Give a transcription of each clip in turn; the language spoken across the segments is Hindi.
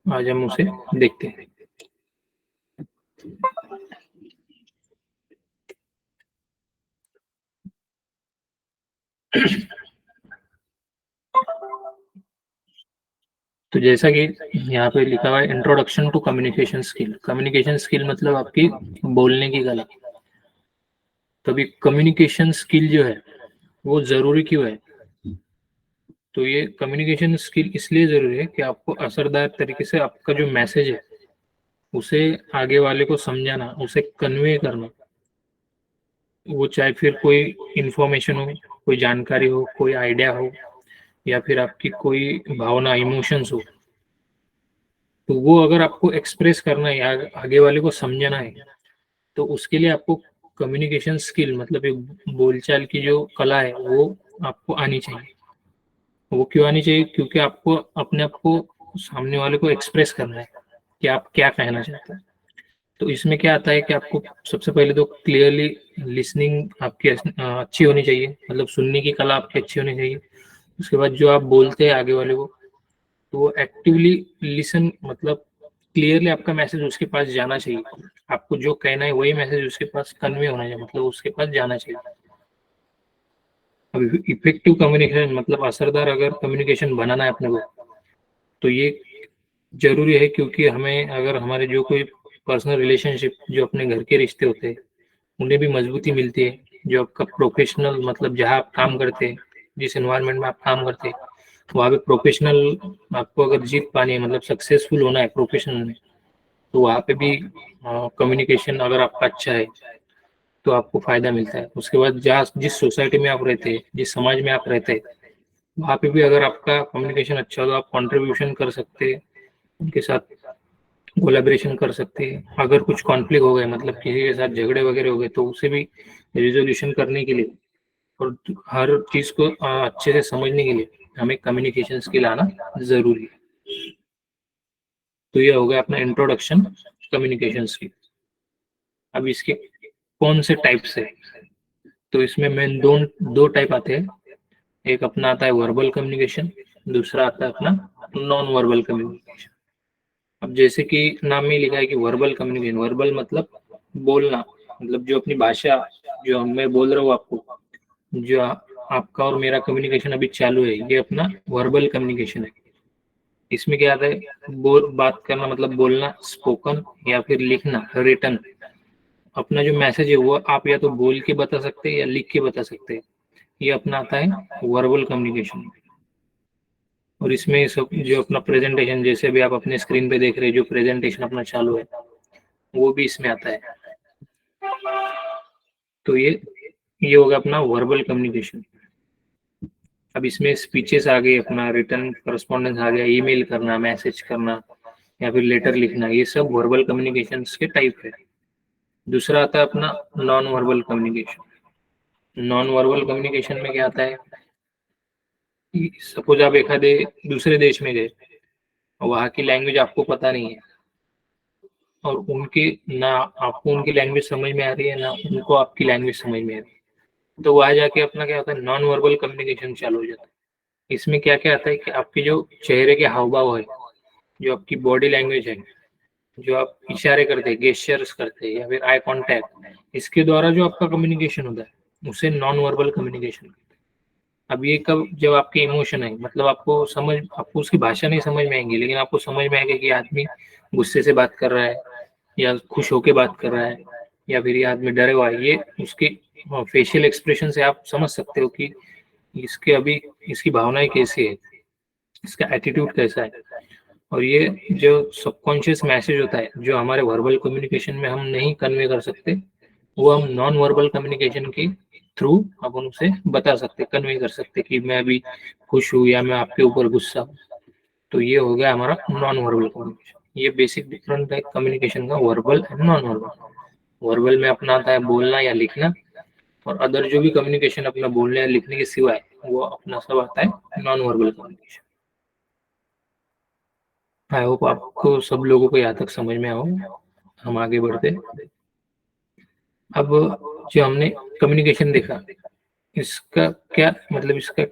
आज हम उसे देखते हैं। तो जैसा कि यहाँ पे लिखा हुआ है introduction to communication skill. Communication skill मतलब आपकी बोलने की कला। तभी कम्युनिकेशन स्किल जो है वो जरूरी क्यों है? तो ये कम्युनिकेशन स्किल इसलिए जरूरी है कि आपको असरदार तरीके से आपका जो मैसेज है उसे आगे वाले को समझाना, उसे कन्वे करना। वो चाहे फिर कोई इंफॉर्मेशन हो, कोई जानकारी हो, कोई आइडिया हो, या फिर आपकी कोई भावना, इमोशंस हो, तो वो अगर आपको एक्सप्रेस करना है या आगे वाले को समझाना है, तो उसके लिए आपको कम्युनिकेशन स्किल मतलब एक बोलचाल की जो कला है वो आपको आनी चाहिए। वो क्यों आनी चाहिए? क्योंकि आपको अपने आप को सामने वाले को एक्सप्रेस करना है कि आप क्या कहना चाहते हैं। तो इसमें क्या आता है कि आपको सबसे पहले तो क्लियरली लिसनिंग आपकी अच्छी होनी चाहिए, मतलब सुनने की कला आपकी अच्छी होनी चाहिए। उसके बाद जो आप बोलते हैं आगे वाले को, तो वो एक्टिवली लिसन, मतलब क्लियरली आपका मैसेज उसके पास जाना चाहिए। आपको जो कहना है वही मैसेज उसके पास कन्वे होना चाहिए, मतलब उसके पास जाना चाहिए। अब इफेक्टिव कम्युनिकेशन मतलब असरदार अगर कम्युनिकेशन बनाना है अपने को, तो ये जरूरी है, क्योंकि हमें अगर हमारे जो कोई पर्सनल रिलेशनशिप, जो अपने घर के रिश्ते होते हैं, उन्हें भी मजबूती मिलती है। जो आपका प्रोफेशनल मतलब जहाँ आप काम करते हैं, जिस एनवायरनमेंट में आप काम करते हैं, वहाँ पे प्रोफेशनल आपको अगर जीत पानी है, मतलब सक्सेसफुल होना है प्रोफेशनल में, तो वहाँ पे भी कम्युनिकेशन अगर आपका अच्छा है तो आपको फायदा मिलता है। उसके बाद जहाँ जिस सोसाइटी में आप रहते हैं, जिस समाज में आप रहते हैं, वहाँ पे भी अगर आपका कम्युनिकेशन अच्छा हो तो आप कंट्रीब्यूशन कर सकते हैं, उनके साथ कोलैबोरेशन कर सकते हैं। अगर कुछ कॉन्फ्लिक्ट हो गए, मतलब किसी के साथ झगड़े वगैरह हो गए, तो उसे भी रिजोल्यूशन करने के लिए और हर चीज को अच्छे से समझने के लिए हमें कम्युनिकेशन स्किल आना जरूरी है। तो ये हो गया अपना इंट्रोडक्शन कम्युनिकेशन स्किल। अब इसके कौन से टाइप्स है? तो इसमें मेन दो दो टाइप आते हैं। एक अपना आता है वर्बल कम्युनिकेशन, दूसरा आता है अपना नॉन वर्बल कम्युनिकेशन। अब जैसे कि नाम में लिखा है कि वर्बल कम्युनिकेशन, वर्बल मतलब बोलना, मतलब जो अपनी भाषा, जो मैं बोल रहा हूँ आपको, जो आपका और मेरा कम्युनिकेशन अभी चालू है, ये अपना वर्बल कम्युनिकेशन है। इसमें क्या आता है? बात करना मतलब बोलना, स्पोकन या फिर लिखना, रिटन। अपना जो मैसेज है वो आप या तो बोल के बता सकते हैं या लिख के बता सकते हैं। ये अपना आता है वर्बल कम्युनिकेशन। और इसमें सब जो अपना प्रेजेंटेशन, जैसे भी आप अपने स्क्रीन पे देख रहे हैं, जो प्रेजेंटेशन अपना चालू है, वो भी इसमें आता है। तो ये होगा अपना वर्बल कम्युनिकेशन। अब इसमें स्पीचेस आ गए, अपना रिटर्न करस्पॉन्डेंस आ गया, ईमेल करना, मैसेज करना या फिर लेटर लिखना, ये सब वर्बल कम्युनिकेशन के टाइप है। दूसरा आता है अपना non verbal communication. Non verbal communication में क्या आता है कि सपोज आप एक आधे दूसरे देश में गए, वहाँ की लैंग्वेज आपको पता नहीं है, और उनके ना आपको उनकी लैंग्वेज समझ में आ रही है, ना उनको आपकी लैंग्वेज समझ में आ रही है, तो वहां जाके अपना क्या होता है, नॉन वर्बल कम्युनिकेशन चालू हो जाता है। इसमें क्या क्या आता है कि आपकी जो चेहरे के हाव भाव है, जो आपकी बॉडी लैंग्वेज है, जो आप इशारे करते हैं, गेस्चर्स करते हैं, या फिर आई कांटेक्ट, इसके द्वारा जो आपका कम्युनिकेशन होता है उसे नॉन वर्बल कम्युनिकेशन। अब ये कब? जब आपके इमोशन है, मतलब आपको उसकी भाषा नहीं समझ में आएंगी, लेकिन आपको समझ में आएगा कि आदमी गुस्से से बात कर रहा है या खुश होके बात कर रहा है, या फिर ये आदमी डरे हुआ है। ये उसके फेशियल एक्सप्रेशन से आप समझ सकते हो कि इसके अभी इसकी भावनाएं कैसी है, इसका एटीट्यूड कैसा है। और ये जो सबकॉन्शियस मैसेज होता है, जो हमारे वर्बल कम्युनिकेशन में हम नहीं कन्वे कर सकते, वो हम नॉन वर्बल कम्युनिकेशन के थ्रू अपन उसे बता सकते, कन्वे कर सकते कि मैं अभी खुश हूँ या मैं आपके ऊपर गुस्सा हूँ। तो ये हो गया हमारा नॉन वर्बल कम्युनिकेशन। ये बेसिक डिफरेंस है कम्युनिकेशन का, verbal and non verbal. Verbal में अपना आता है बोलना या लिखना, और अदर जो भी कम्युनिकेशन अपना बोलने या लिखने के सिवाय, वो अपना सब आता है non verbal communication. I hope आपको सब लोगों को यहाँ तक समझ में आओ। हम आगे बढ़ते। अब जो हमने कम्युनिकेशन देखा, इसका क्या मतलब, इसका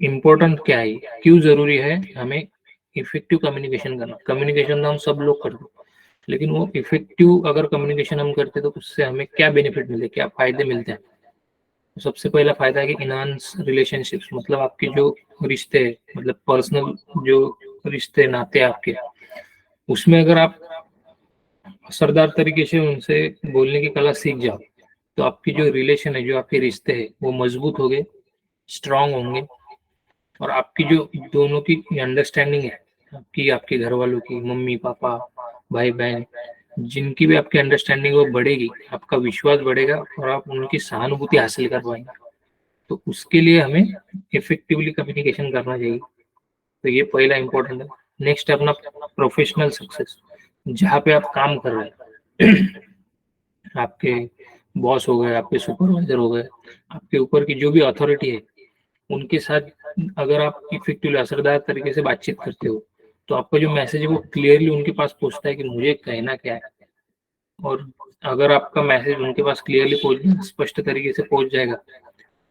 इम्पोर्टेंट क्या है, क्यों जरूरी है हमें इफेक्टिव कम्युनिकेशन करना। कम्युनिकेशन तो हम सब लोग करते हैं, लेकिन वो इफेक्टिव अगर कम्युनिकेशन हम करते तो उससे हमें क्या बेनिफिट मिलते, क्या फायदे मिलते हैं। तो सबसे पहला फायदा है कि इनहांस रिलेशनशिप्स, मतलब आपके जो रिश्ते हैं, मतलब पर्सनल जो रिश्ते नाते आपके, उसमें अगर आप असरदार तरीके से उनसे बोलने की कला सीख जाओ तो आपकी जो रिलेशन है, जो आपके रिश्ते हैं, वो मजबूत होंगे, स्ट्रांग होंगे। और आपकी जो दोनों की अंडरस्टैंडिंग है, आपकी, आपके घर वालों की, मम्मी पापा, भाई बहन, जिनकी भी आपकी अंडरस्टैंडिंग वो बढ़ेगी, आपका विश्वास बढ़ेगा और आप उनकी सहानुभूति हासिल कर पाएंगे। तो उसके लिए हमें इफेक्टिवली कम्युनिकेशन करना चाहिए। तो ये पहला इंपॉर्टेंट है। नेक्स्ट है अपना प्रोफेशनल सक्सेस। जहाँ पे आप काम कर रहे हैं, आपके बॉस हो गए, आपके सुपरवाइजर हो गए, आपके ऊपर की जो भी अथॉरिटी है, उनके साथ अगर आप इफेक्टिवली असरदार तरीके से बातचीत करते हो तो आपका जो मैसेज है वो क्लियरली उनके पास पहुंचता है कि मुझे कहना क्या है। और अगर आपका मैसेज उनके पास क्लियरली पहुंच, स्पष्ट तरीके से पहुंच जाएगा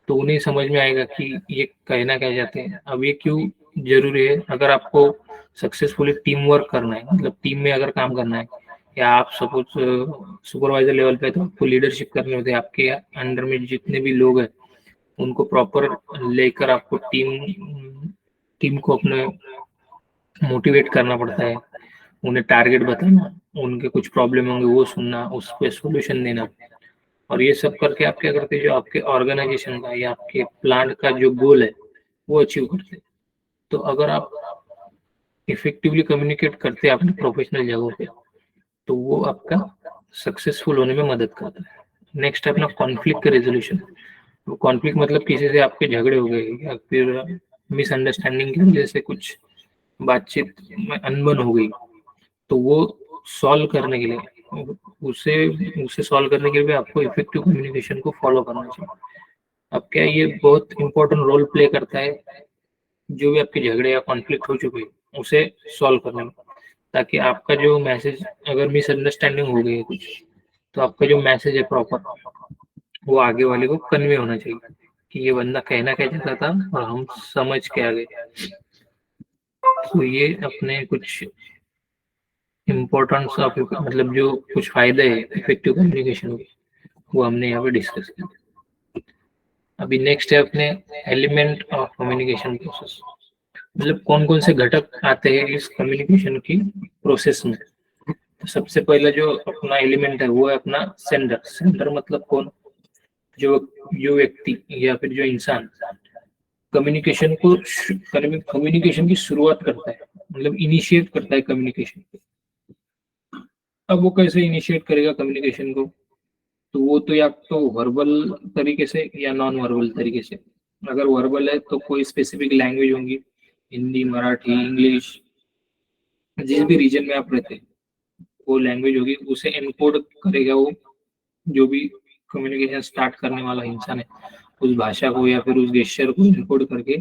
तो उन्हें समझ में आएगा कि ये कहना क्या चाहते हैं। अब ये क्यों जरूरी है, अगर आपको सक्सेसफुली टीम वर्क करना है, मतलब टीम में अगर काम करना है, या आप सपोज सुपरवाइजर लेवल पे तो आपको लीडरशिप करनी होती है, आपके अंडर में जितने भी लोग हैं उनको प्रॉपर लेकर आपको टीम को अपने मोटिवेट करना पड़ता है, उन्हें टारगेट बताना, उनके कुछ प्रॉब्लम होंगे वो सुनना, उस पर सोल्यूशन देना। और ये सब करके आप क्या करते हैं, जो आपके ऑर्गेनाइजेशन का या आपके प्लांट का जो गोल है वो अचीव करते हैं। तो अगर आप इफेक्टिवली कम्युनिकेट करते हैं अपने प्रोफेशनल जगहों पे तो वो आपका सक्सेसफुल होने में मदद करता है। नेक्स्ट है अपना कॉन्फ्लिक्ट का रेजोल्यूशन। तो कॉन्फ्लिक्ट मतलब किसी से आपके झगड़े हो गए या फिर मिसअंडरस्टैंडिंग की वजह से कुछ बातचीत में अनबन हो गई, तो वो सॉल्व करने के लिए, उसे उसे सॉल्व करने के लिए आपको इफेक्टिव कम्युनिकेशन को फॉलो करना चाहिए। अब क्या ये बहुत इंपॉर्टेंट रोल प्ले करता है, जो भी आपके झगड़े या कॉन्फ्लिक्ट हो चुके हैं उसे सॉल्व करने में, ताकि आपका जो मैसेज, अगर मिसअंडरस्टैंडिंग हो गई है कुछ, तो आपका जो मैसेज है प्रॉपर वो आगे वाले को कन्वे होना चाहिए कि ये बंदा कहना क्या चाहता था और हम समझ के आ गए। तो ये अपने कुछ इम्पोर्टेंस ऑफ, मतलब जो कुछ फायदे हैं इफेक्टिव कम्युनिकेशन के, वो हमने यहाँ पे डिस्कस किया। अभी नेक्स्ट है अपने एलिमेंट ऑफ कम्युनिकेशन प्रोसेस, मतलब कौन कौन से घटक आते हैं इस कम्युनिकेशन की प्रोसेस में। तो सबसे पहला जो अपना एलिमेंट है वो है अपना सेंडर। सेंडर मतलब कौन, जो जो व्यक्ति या फिर जो इंसान कम्युनिकेशन को, कम्युनिकेशन की शुरुआत करता है, मतलब इनिशिएट करता है कम्युनिकेशन। अब वो कैसे इनिशिएट करेगा कम्युनिकेशन को, तो वो तो या तो वर्बल तरीके से या नॉन वर्बल तरीके से। अगर वर्बल है तो कोई स्पेसिफिक लैंग्वेज होंगी, हिंदी, मराठी, इंग्लिश, जिस भी रीजन में आप रहते हैं वो लैंग्वेज होगी, उसे एनकोड करेगा वो, जो भी कम्युनिकेशन स्टार्ट करने वाला इंसान है उस भाषा को या फिर उस गेस्चर को एनकोड करके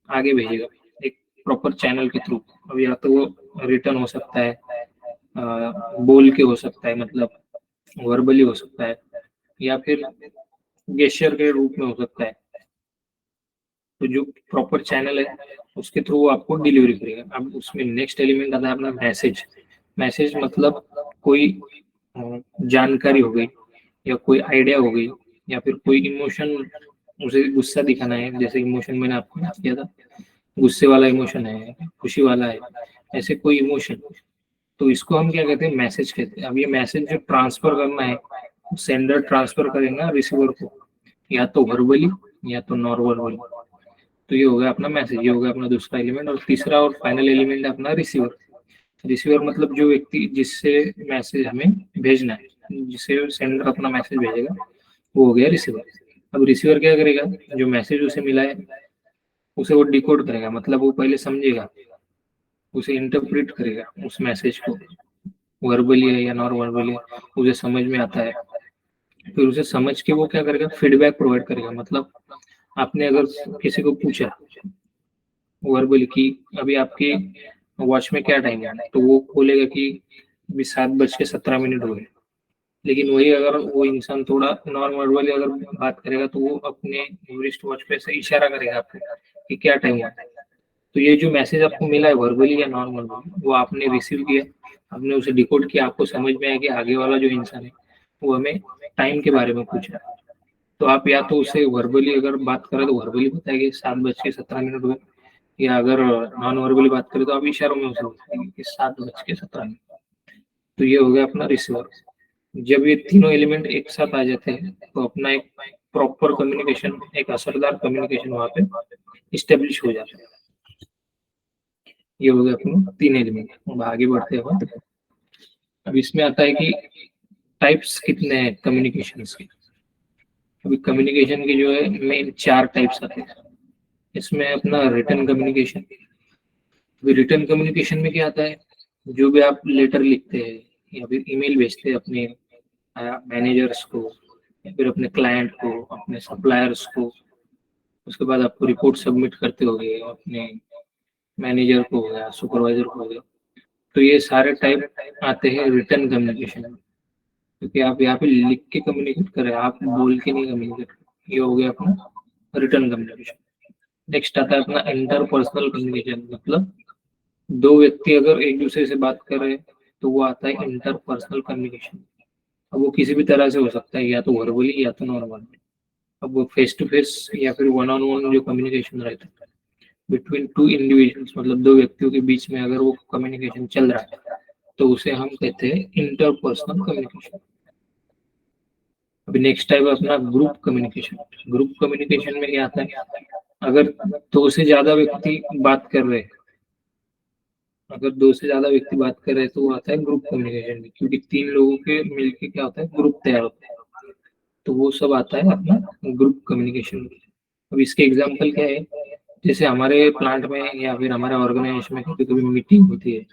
आगे भेजेगा एक प्रॉपर चैनल के थ्रू। अब या तो वो रिटर्न हो सकता है, बोल के हो सकता है, मतलब वर्बली हो सकता है, या फिर गेस्चर के रूप में हो सकता है। तो जो प्रॉपर चैनल है उसके थ्रू वो आपको डिलीवरी करेगा। अब उसमें नेक्स्ट एलिमेंट आता है अपना मैसेज। मैसेज मतलब कोई जानकारी हो गई या कोई आइडिया हो गई या फिर कोई इमोशन, उसे गुस्सा दिखाना है, जैसे इमोशन मैंने आपको बात किया था, गुस्से वाला इमोशन है, खुशी वाला है, ऐसे कोई इमोशन, तो इसको हम क्या कहते हैं, मैसेज कहते हैं। अब ये मैसेज जो ट्रांसफर करना है, सेंडर ट्रांसफर करेगा रिसीवर को, या तो वर्बली या तो नॉन वर्बली। तो ये हो गया अपना मैसेज, ये हो गया अपना दूसरा एलिमेंट। और तीसरा और फाइनल एलिमेंट है अपना रिसीवर। रिसीवर मतलब जो व्यक्ति जिससे मैसेज हमें भेजना है, जिससे सेंडर अपना मैसेज भेजेगा, वो हो गया रिसीवर। अब रिसीवर क्या करेगा, जो मैसेज उसे मिला है उसे वो डिकोड करेगा, मतलब वो पहले समझेगा, उसे इंटरप्रेट करेगा उस मैसेज को, वर्बली है या नॉन वर्बली है, उसे समझ में आता है। फिर उसे समझ के वो क्या करेगा, फीडबैक प्रोवाइड करेगा। मतलब आपने अगर किसी को पूछा वर्बली कि अभी आपकी वॉच में क्या टाइम है, तो वो बोलेगा कि अभी 7:17 हो गए। लेकिन वही अगर वो इंसान थोड़ा नॉन वर्बली अगर बात करेगा तो वो अपने रिस्ट वॉच पे से इशारा करेगा आपको कि क्या टाइम है, तो ये जो मैसेज आपको मिला है वर्बली या नॉन वर्बली, वो आपने रिसीव किया, आपने उसे डिकोड किया, आपको समझ में आया कि आगे वाला जो इंसान है वो हमें टाइम के बारे में पूछ रहा है। तो आप या तो उसे वर्बली अगर बात करें तो वर्बली बताएंगे 7:17 हुए, या अगर नॉन वर्बली बात करें तो आप इशारों में उसे बताएंगे कि 7:17। तो ये हो गया अपना रिसीवर। जब ये तीनों एलिमेंट एक साथ आ जाते हैं तो अपना एक प्रॉपर कम्युनिकेशन, एक असरदार कम्युनिकेशन वहां पे स्टेब्लिश हो जाता है। ये हो गया अपने 3 एलिमेंट। अब आगे बढ़ते हैं। अब इसमें आता है कि टाइप्स कितने हैं कम्युनिकेशन के। अभी कम्युनिकेशन की जो है मेन 4 टाइप्स आते हैं। इसमें अपना रिटन कम्युनिकेशन। रिटन कम्युनिकेशन में क्या आता है, जो भी आप लेटर लिखते हैं या फिर ईमेल भेजते हैं अपने मैनेजर्स को या फिर अपने क्लाइंट को, अपने सप्लायर्स को, उसके बाद आपको रिपोर्ट सबमिट करते हो गए अपने मैनेजर को हो गया, सुपरवाइजर को हो गया, तो ये सारे टाइप आते हैं रिटन कम्युनिकेशन में, क्योंकि आप यहाँ पे लिख के कम्युनिकेट कर रहे हैं, आप बोल के नहीं कम्युनिकेट कर रहे। ये हो गया अपना रिटन कम्युनिकेशन। नेक्स्ट आता है अपना इंटरपर्सनल कम्युनिकेशन, मतलब दो व्यक्ति अगर एक दूसरे से बात कर रहे हैं तो वो आता है इंटरपर्सनल कम्युनिकेशन। अब वो किसी भी तरह से हो सकता है, या तो वर्बली या तो नॉन वर्बली। अब वो फेस टू फेस या फिर वन ऑन वन जो कम्युनिकेशन रहता है बिटवीन टू इंडिविजुअल्स, मतलब दो व्यक्तियों के बीच में अगर वो कम्युनिकेशन चल रहा है तो उसे हम कहते हैं इंटरपर्सनल कम्युनिकेशन। अभी नेक्स्ट टाइप है अपना ग्रुप कम्युनिकेशन। ग्रुप कम्युनिकेशन में क्या आता है, अगर दो से ज्यादा व्यक्ति बात कर रहे हैं, अगर दो से ज्यादा व्यक्ति बात कर रहे हैं तो वो आता है ग्रुप कम्युनिकेशन में, क्योंकि 3 लोगों के मिलके क्या होता है, ग्रुप तैयार होता है। तो वो सब आता है अपना ग्रुप कम्युनिकेशन में। अब इसके एग्जाम्पल क्या है, जैसे हमारे प्लांट में या फिर हमारे ऑर्गेनाइजेशन में कभी कभी मीटिंग होती है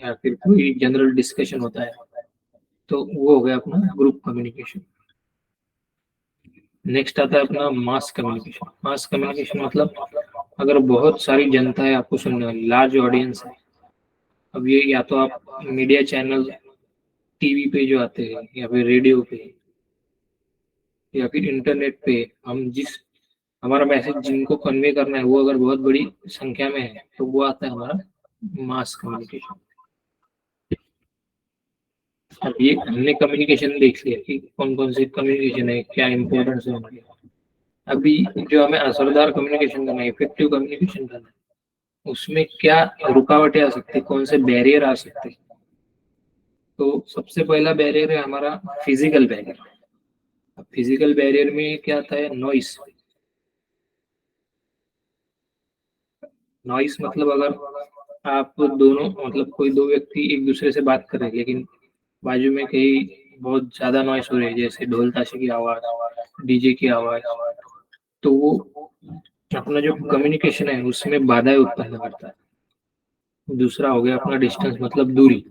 या फिर कोई जनरल डिस्कशन होता है, तो वो हो गया अपना ग्रुप कम्युनिकेशन। नेक्स्ट आता है अपना मास कम्युनिकेशन। मास कम्युनिकेशन मतलब अगर बहुत सारी जनता है आपको सुनने वाली, लार्ज ऑडियंस है। अब ये या तो आप मीडिया चैनल, टीवी पे जो आते हैं या फिर रेडियो पे या फिर इंटरनेट पे, हम जिस हमारा मैसेज जिनको कन्वे करना है वो अगर बहुत बड़ी संख्या में है तो वो आता है हमारा मास कम्युनिकेशन। अब ये हमने कम्युनिकेशन देख लिया कि कौन कौन सी कम्युनिकेशन है, क्या इंपॉर्टेंस है उनकी। अभी जो हमें असरदार कम्युनिकेशन करना है, इफेक्टिव कम्युनिकेशन करना है, उसमें क्या रुकावटें आ सकती है, कौन से बैरियर आ सकते हैं। तो सबसे पहला बैरियर है हमारा फिजिकल बैरियर। अब फिजिकल बैरियर में क्या आता है, नॉइस। नॉइस मतलब अगर आप दोनों, मतलब कोई दो व्यक्ति एक दूसरे से बात कर रहे हैं लेकिन बाजू में कहीं बहुत ज्यादा नॉइस हो रही है, जैसे ढोल ताशे की आवाज, डीजे की आवाज, तो वो अपना जो कम्युनिकेशन है उसमें बाधाएं उत्पन्न करता है। दूसरा हो गया अपना डिस्टेंस, मतलब दूरी।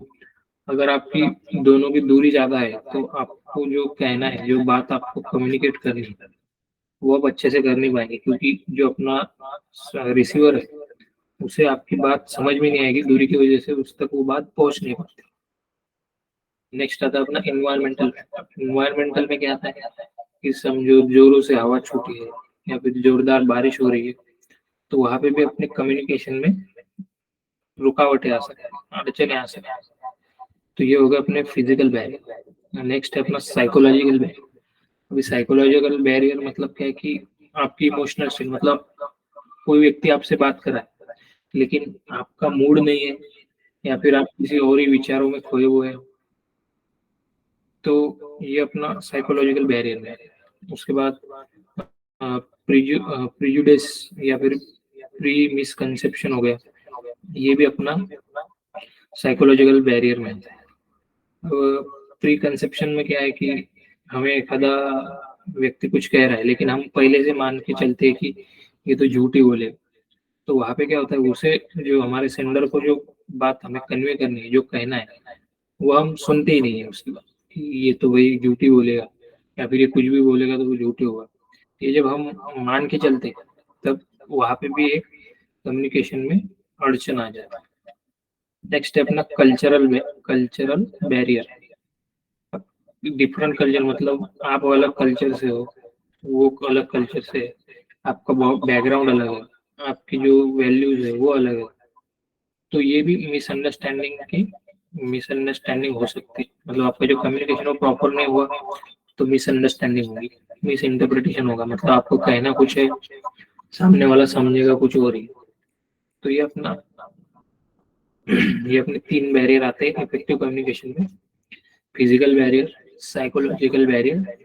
अगर आपकी दोनों की दूरी ज्यादा है तो आपको जो कहना है, जो बात आपको कम्युनिकेट करनी है, वो आप अच्छे से कर नहीं पाएंगे, क्योंकि जो अपना रिसीवर है उसे आपकी बात समझ में नहीं आएगी, दूरी की वजह से उस तक वो बात पहुंच नहीं पाती। नेक्स्ट आता है अपना इन्वायरमेंटल। इन्वायरमेंटल में क्या आता है कि समझो जोरों से हवा छूटी है या फिर जोरदार बारिश हो रही है, तो वहां पे भी अपने कम्युनिकेशन में रुकावटें आ सकती हैं, अड़चने आ सकती हैं। तो ये होगा अपने फिजिकल बैरियर। नेक्स्ट है अपना साइकोलॉजिकल बैरियर। अभी साइकोलॉजिकल बैरियर मतलब क्या है कि आपकी इमोशनल स्टेट, मतलब कोई व्यक्ति आपसे बात कर रहा है लेकिन आपका मूड नहीं है या फिर आप किसी और ही विचारों में खोए हुए हैं, तो ये अपना साइकोलॉजिकल बैरियर है। उसके बाद प्रिजुडिस या फिर प्री मिसकंसेप्शन हो गया, ये भी अपना साइकोलॉजिकल बैरियर में आता है। प्री कंसेप्शन में क्या है कि हमें एखादा व्यक्ति कुछ कह रहा है लेकिन हम पहले से मान के चलते हैं कि ये तो झूठ ही बोले, तो वहां पे क्या होता है, उसे जो हमारे सेंडर को जो बात हमें कन्वे करनी है, जो कहना है, वो हम सुनते ही नहीं है उसकी बात, कि ये तो वही झूठी बोलेगा या फिर ये कुछ भी बोलेगा तो वो झूठी होगा। ये जब हम मान के चलते हैं तब वहां पे भी एक कम्युनिकेशन में अड़चन आ जाता है। नेक्स्ट है अपना कल्चरल बैरियर। डिफरेंट कल्चर मतलब आप अलग कल्चर से हो, वो अलग कल्चर से है, आपका बैकग्राउंड अलग है, आपकी जो वैल्यूज है वो अलग है, तो ये भी मिसअंडरस्टैंडिंग हो सकती है। मतलब आपका जो कम्युनिकेशन वो प्रॉपर नहीं हुआ तो मिसअंडरस्टैंडिंग होगी, मिस इंटरप्रिटेशन होगा, मतलब आपको कहना कुछ है, सामने वाला समझेगा कुछ और ही। तो ये अपने 3 बैरियर आते हैं इफेक्टिव कम्युनिकेशन में: फिजिकल बैरियर, साइकोलॉजिकल बैरियर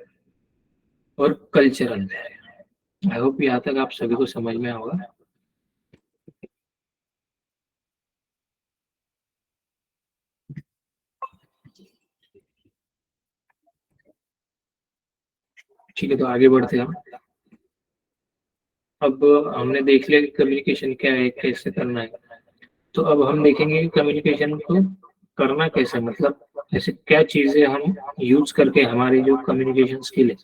और कल्चरल बैरियर। आई होप यहाँ तक आप सभी को समझ में होगा। ठीक है, तो आगे बढ़ते हैं हम। अब हमने देख लिया कि कम्युनिकेशन क्या है, कैसे करना है। तो अब हम देखेंगे कि कम्युनिकेशन को करना कैसे, मतलब ऐसे क्या चीजें हम यूज करके हमारी जो कम्युनिकेशन स्किल है,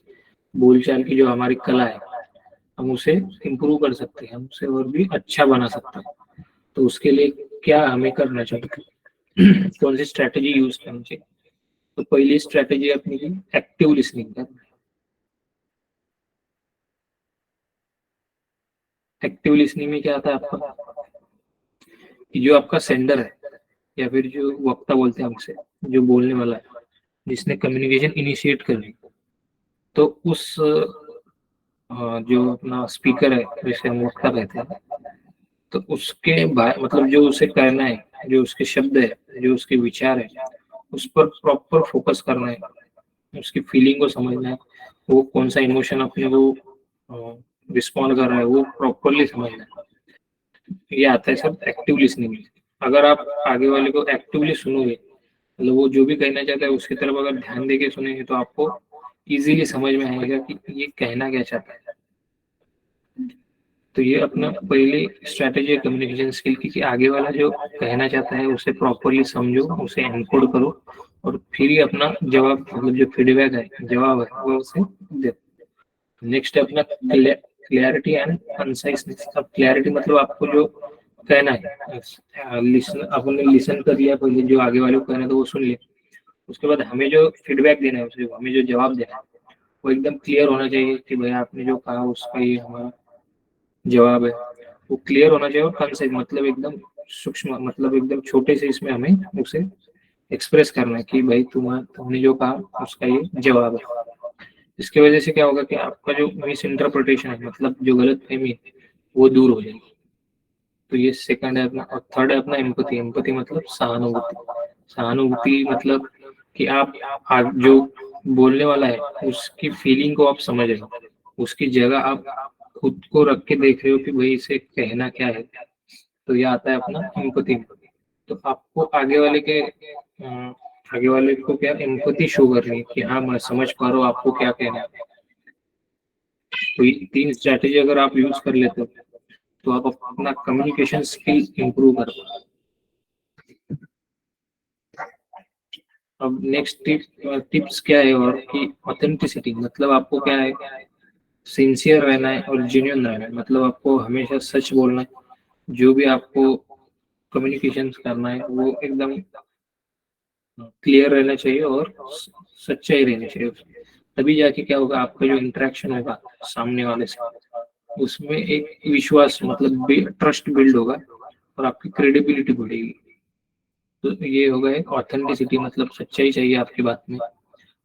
बोलचाल की जो हमारी कला है, हम उसे इम्प्रूव कर सकते हैं, हम उसे और भी अच्छा बना सकते हैं। तो उसके लिए क्या हमें करना चाहिए, कौन सी स्ट्रैटेजी यूज करनी चाहिए? तो पहली स्ट्रैटेजी अपनी की एक्टिव लिसनिंग करना। एक्टिव लिसनिंग में क्या आता है आपका, कि जो आपका सेंडर है या फिर जो वक्ता बोलते हैं हमसे, जो बोलने वाला है, जिसने कम्युनिकेशन इनिशिएट करनी, तो उस जो अपना स्पीकर है जिसे हम वक्ता कहते हैं, तो उसके मतलब जो उसे करना है, जो उसके शब्द है, जो उसके विचार है, उस पर प्रॉपर फोकस करना है, उसकी फीलिंग को समझना है, वो कौन सा इमोशन अपने को रिस्पॉन्ड कर रहा है वो प्रॉपरली समझना है। ये आता है सब एक्टिव लिसनिंग में। अगर आप आगे वाले को एक्टिवली सुनोगे, मतलब वो जो भी कहना चाहता है उसकी तरफ अगर ध्यान देके सुनेंगे, तो आपको इजीली समझ में आएगा कि ये कहना क्या चाहता है। तो ये अपना पहली स्ट्रैटेजी है कम्युनिकेशन स्किल की, कि आगे वाला जो कहना चाहता है उसे प्रॉपरली समझो, उसे एनकोड करो, और फिर ही अपना जवाब, मतलब जो फीडबैक है, जवाब है, वो उसे दे। नेक्स्ट है अपना क्लैरिटी एंड कंसाइजनेस। अब क्लैरिटी मतलब आपको जो कहना है, लिसन, आपने लिसन कर लिया पहले, जो आगे वाले को कहना है तो वो सुन लिया, उसके बाद हमें जो फीडबैक देना है, उसे हमें जो जवाब देना है, वो एकदम क्लियर होना चाहिए कि भाई आपने जो कहा उसका ये हमारा जवाब है। वो क्लियर होना चाहिए और कंसाइज, मतलब एकदम सूक्ष्म, मतलब एकदम छोटे से इसमें हमें उसे एक्सप्रेस करना है कि भाई तुमने जो कहा उसका ये जवाब है। इसकी वजह से क्या होगा कि आपका जो मिस इंटरप्रिटेशन है, मतलब जो गलत फहमी है, वो दूर हो जाएगी। तो ये सेकंड है अपना। और थर्ड है अपना एम्पति। एम्पति मतलब सहानुभूति। सहानुभूति मतलब कि आप जो बोलने वाला है उसकी फीलिंग को आप समझ रहे हो, उसकी जगह आप खुद को रख के देख रहे हो कि भाई इसे कहना क्या है। तो ये आता है अपना एम्पति। तो आपको आगे वाले को क्या एम्पति शो करनी है कि हाँ मैं समझ पा रहा हूँ आपको क्या कहना है। तो ये 3 स्ट्रैटेजी अगर आप यूज कर लेते हो तो आप अपना कम्युनिकेशन स्किल इंप्रूव कर पाओ। अब नेक्स्ट टिप्स क्या है, और कि ऑथेंटिसिटी, मतलब आपको क्या है, सिंसियर रहना है और जेन्युइन रहना है, मतलब आपको हमेशा सच बोलना है। जो भी आपको कम्युनिकेशन करना है वो एकदम क्लियर रहना चाहिए और सच्चाई रहनी चाहिए उसमें। तभी जाके क्या होगा, आपका जो इंटरेक्शन होगा सामने वाले से, उसमें एक विश्वास, मतलब ट्रस्ट बिल्ड होगा और आपकी क्रेडिबिलिटी बढ़ेगी। तो ये होगा एक ऑथेंटिसिटी, मतलब सच्चाई चाहिए आपकी बात में।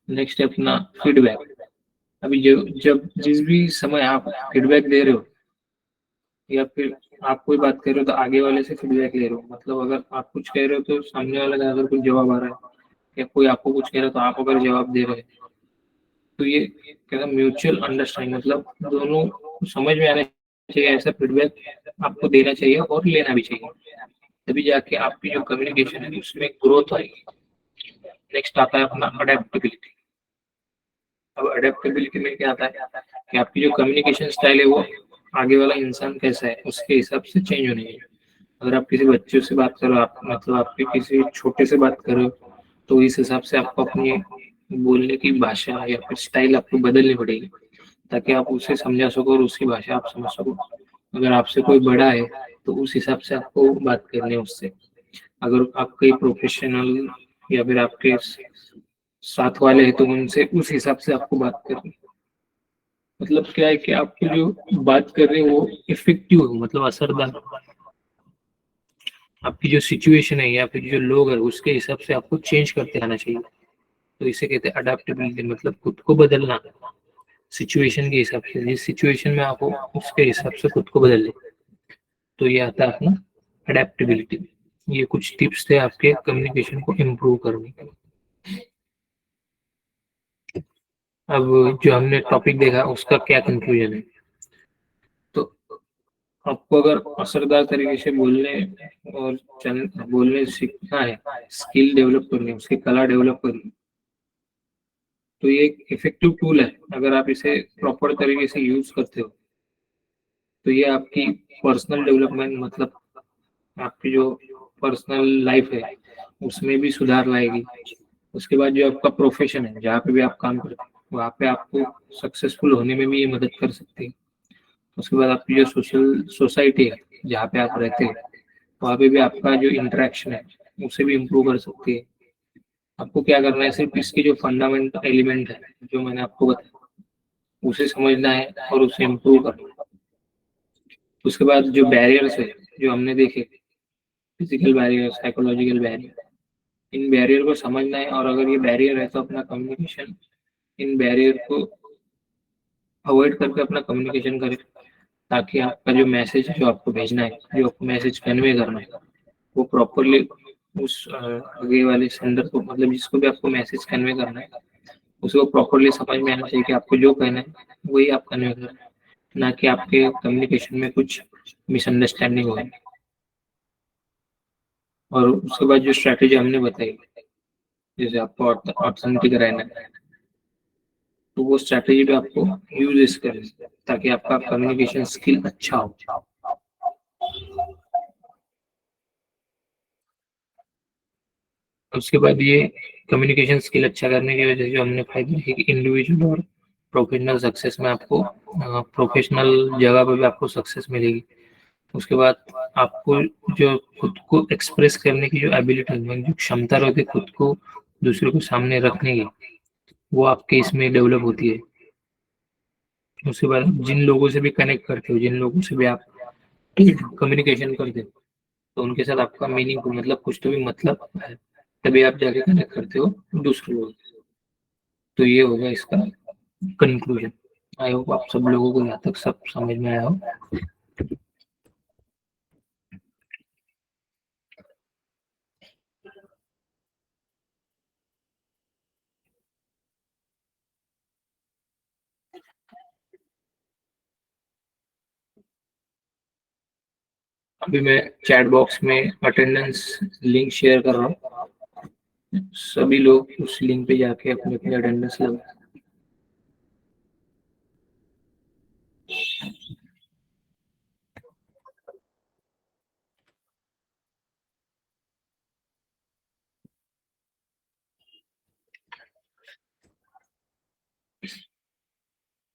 नेक्स्ट है अपना फीडबैक। अभी जो जब जिस भी समय आप फीडबैक दे रहे हो, या फिर आप कोई बात कर रहे हो तो आगे वाले से फीडबैक ले रहे हो, मतलब अगर आप कुछ कह रहे हो तो सामने वाले का अगर कुछ जवाब आ रहा है, या कोई आपको कुछ कह रहा है तो आप अगर जवाब दे रहे हैं, तो ये कहता है म्यूचुअल अंडरस्टैंडिंग, मतलब दोनों को समझ में आना चाहिए। ऐसा फीडबैक आपको देना चाहिए और लेना भी चाहिए, तभी जाके आपकी जो कम्युनिकेशन है उसमें ग्रोथ आएगी। नेक्स्ट आता है अपना अडेप्टेबिलिटी। अब अडेप्टेबिलिटी में क्या आता है कि आपकी जो कम्युनिकेशन स्टाइल है वो आगे वाला इंसान कैसा है उसके हिसाब से चेंज होनी चाहिए। अगर आप किसी बच्चे से बात करो, आप मतलब आपके किसी छोटे से बात करो, तो इस हिसाब से आपको अपनी बोलने की भाषा या फिर स्टाइल आपको बदलनी पड़ेगी, ताकि आप उसे समझा सको और उसकी भाषा आप समझ सको। अगर आपसे कोई बड़ा है तो उस हिसाब से आपको बात करनी है उससे। अगर आप कोई प्रोफेशनल या फिर आपके साथ वाले हैं तो उनसे उस हिसाब से आपको बात करनी। मतलब क्या है कि आपको जो बात कर रहे हैं वो इफेक्टिव हो, मतलब असरदार। आपकी जो सिचुएशन है या फिर जो लोग है उसके हिसाब से आपको चेंज करते आना चाहिए। तो इसे कहते हैं अडेप्टेबिलिटी, मतलब खुद को बदलना सिचुएशन के हिसाब से। जिस सिचुएशन में आप हो उसके हिसाब से खुद को बदल ले, तो ये आता है अपना अडेप्टेबिलिटी। ये कुछ टिप्स थे आपके कम्युनिकेशन को इम्प्रूव करने के। अब जो हमने टॉपिक देखा उसका क्या कंक्लूजन है, तो आपको अगर असरदार तरीके से बोलने और बोलने सीखना है, स्किल डेवलप करनी है, उसकी कला डेवलप करनी है, तो ये एक इफेक्टिव टूल है। अगर आप इसे प्रॉपर तरीके से यूज करते हो तो ये आपकी पर्सनल डेवलपमेंट, मतलब आपकी जो पर्सनल लाइफ है उसमें भी सुधार लाएगी। उसके बाद जो आपका प्रोफेशन है, जहाँ पे भी आप काम करते हैं, वहाँ पे आपको सक्सेसफुल होने में भी ये मदद कर सकती है। उसके बाद आपकी जो सोशल सोसाइटी है जहाँ पे आप रहते हैं, वहाँ पे भी आपका जो इंटरेक्शन है उसे भी इम्प्रूव कर सकती है। आपको क्या करना है, सिर्फ इसकी जो फंडामेंटल एलिमेंट है जो मैंने आपको बताया उसे समझना है और उसे इम्प्रूव करना है। उसके बाद जो बैरियर्स है जो हमने देखे, फिजिकल बैरियर, साइकोलॉजिकल बैरियर, इन बैरियर को समझना है। और अगर ये बैरियर है तो अपना कम्युनिकेशन, इन बैरियर को अवॉइड करके अपना कम्युनिकेशन करें, ताकि आपका जो मैसेज जो आपको भेजना है, जो आपको मैसेज कन्वे करना है, वो प्रॉपरली उस आगे वाले सेंडर को, मतलब जिसको भी आपको मैसेज कन्वे करना है, उसको प्रॉपरली समझ में आना चाहिए कि आपको जो कहना है वही आप कन्वे कर रहे हैं, ना कि आपके कम्युनिकेशन में कुछ मिसअंडरस्टैंडिंग हो। और उसके बाद जो स्ट्रैटेजी हमने बताई, जैसे आपको ऑथेंटिक रहना है, तो वो स्ट्रैटेजी भी आपको यूज करें ताकि आपका कम्युनिकेशन स्किल अच्छा हो। उसके बाद ये कम्युनिकेशन स्किल अच्छा करने की वजह से जो हमने फायदे देखे कि इंडिविजुअल और प्रोफेशनल सक्सेस में आपको, प्रोफेशनल जगह पर भी आपको सक्सेस मिलेगी। उसके बाद आपको जो खुद को एक्सप्रेस करने की जो एबिलिटी, जो क्षमता रहती है खुद को दूसरों के सामने रखने की, वो आपके इसमें डेवलप होती है। उसके बाद जिन लोगों से भी कनेक्ट करते हो, जिन लोगों से भी आप कम्युनिकेशन करते हो, तो उनके साथ आपका मीनिंग, मतलब कुछ तो भी मतलब है, तभी आप जाके कनेक्ट करते हो दूसरे लोग। तो ये होगा इसका कंक्लूजन। आई होप आप सब लोगों को यहाँ तक सब समझ में आया हो। अभी मैं चैट बॉक्स में अटेंडेंस लिंक शेयर कर रहा हूँ, सभी लोग उस लिंक पे जाके अपनी अपनी अटेंडेंस लगा।